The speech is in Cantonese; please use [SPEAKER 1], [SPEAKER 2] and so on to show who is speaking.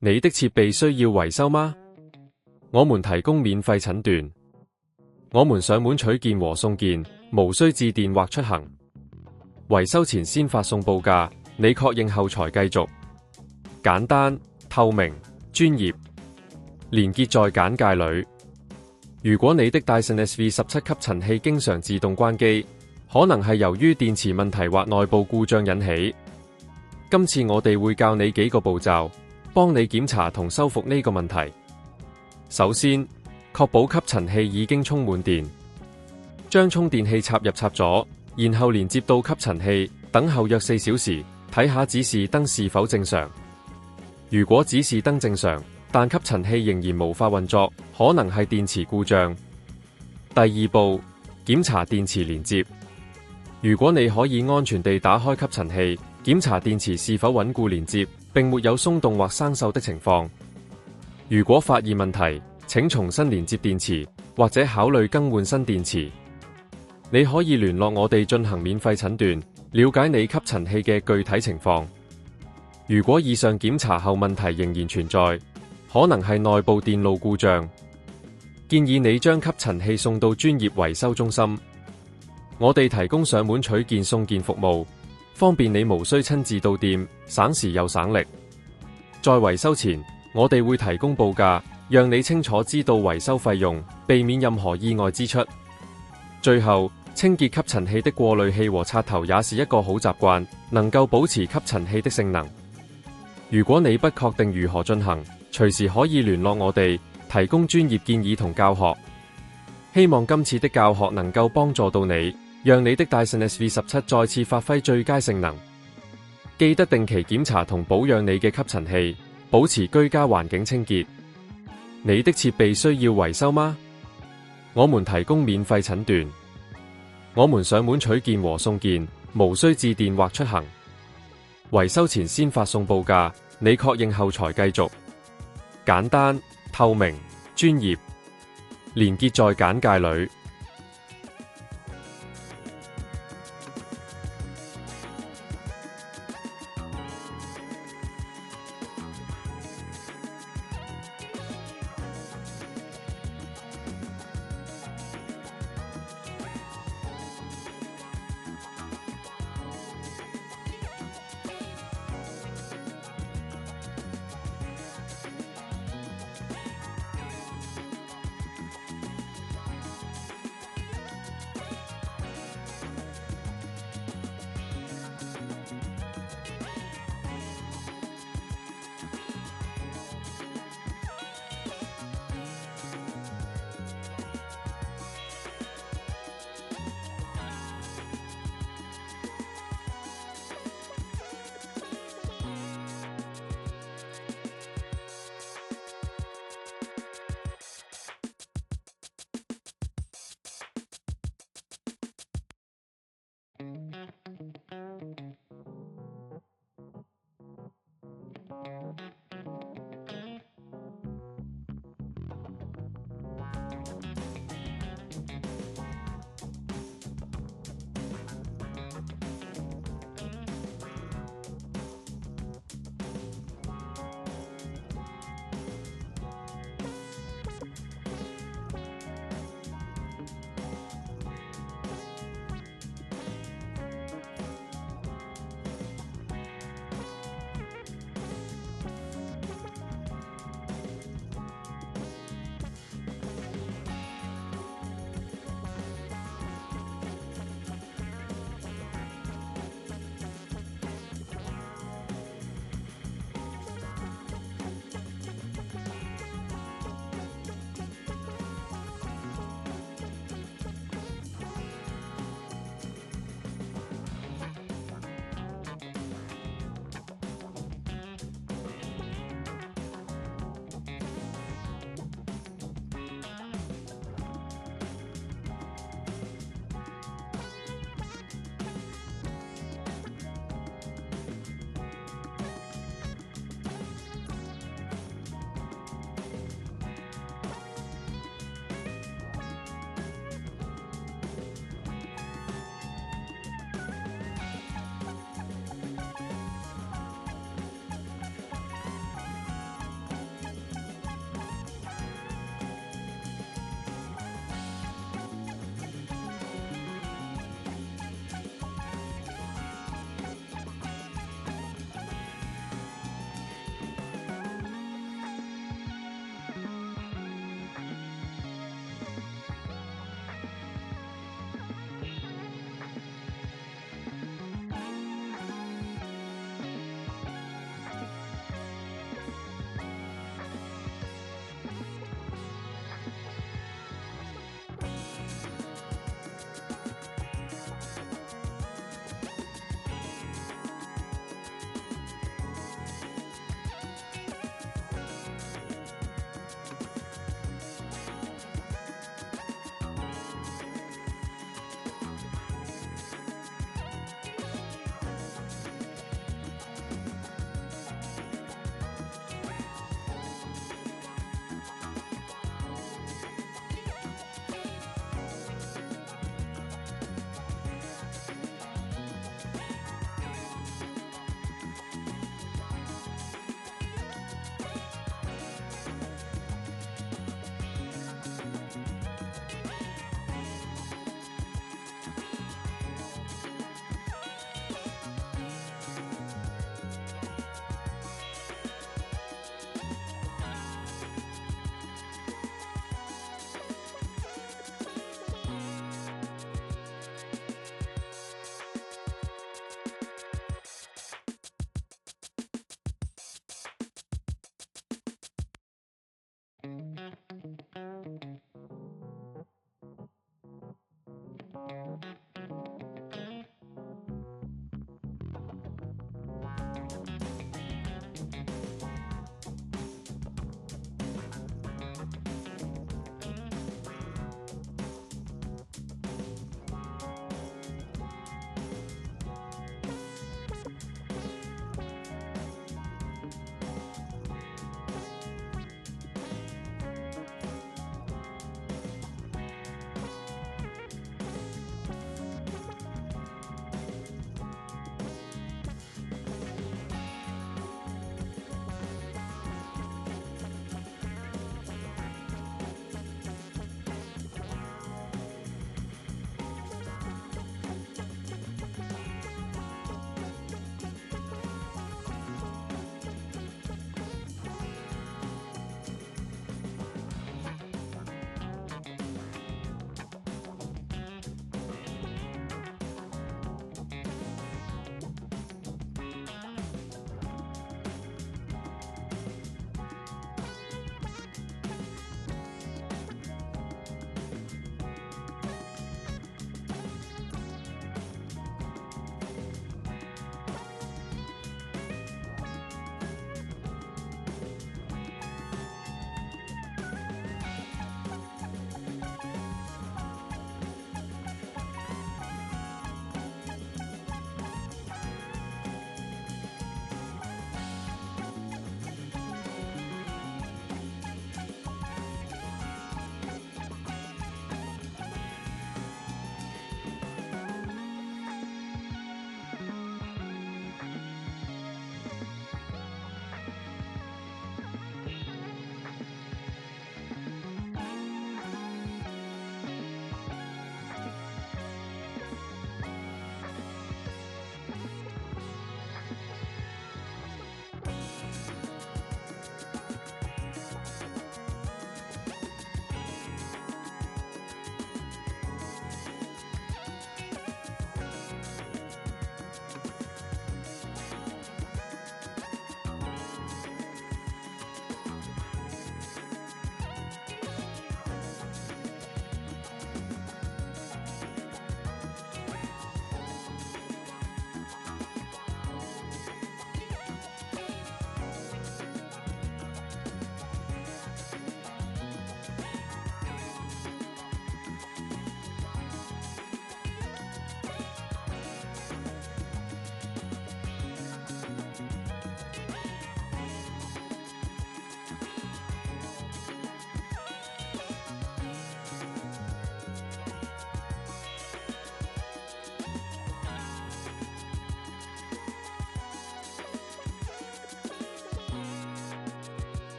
[SPEAKER 1] 你的設備需要維修嗎？我們提供免費診斷，我們上門取件和送件，無需致電或出行。維修前先發送報價，你確認後才繼續。簡單、透明、專業。連結在簡介裏。如果你的 Dyson SV17 吸塵器經常自動關機，可能係由於電池問題或內部故障引起。今次我哋會教你幾個步驟，幫你檢查同修復呢個問題。首先，確保吸塵器已經充滿電，將充電器插入插座，然後連接到吸塵器，等候約4小時，睇下指示燈是否正常。如果指示燈正常，但吸塵器仍然無法運作，可能係電池故障。第二步，檢查電池連接。如果你可以安全地打開吸塵器，檢查電池是否穩固連接，並沒有鬆動或生鏽的情況。如果發現問題，請重新連接電池，或者考慮更換新電池。你可以聯絡我哋進行免費診斷，了解你吸塵器嘅具體情況。如果以上檢查後問題仍然存在，可能係內部電路故障，建議你將吸塵器送到專業維修中心。我哋提供上門取件送件服務，方便你無需親自到店，省時又省力。在維修前，我哋會提供報價，讓你清楚知道維修費用，避免任何意外支出。最後，清潔吸塵器的過濾器和插頭也是一個好習慣，能夠保持吸塵器的性能。如果你不確定如何進行，隨時可以聯絡我哋，提供專業建議同教學。希望今次的教學能夠幫助到你，讓你的 Dyson SV17 再次發揮最佳性能。記得定期檢查同保養你嘅吸塵器，保持居家環境清潔。你的設備需要維修嗎？我們提供免費診斷，我們上門取件和送件，無需致電或出行。維修前先發送報價，你確認後才繼續。簡單、透明、專業。連結在簡介裏。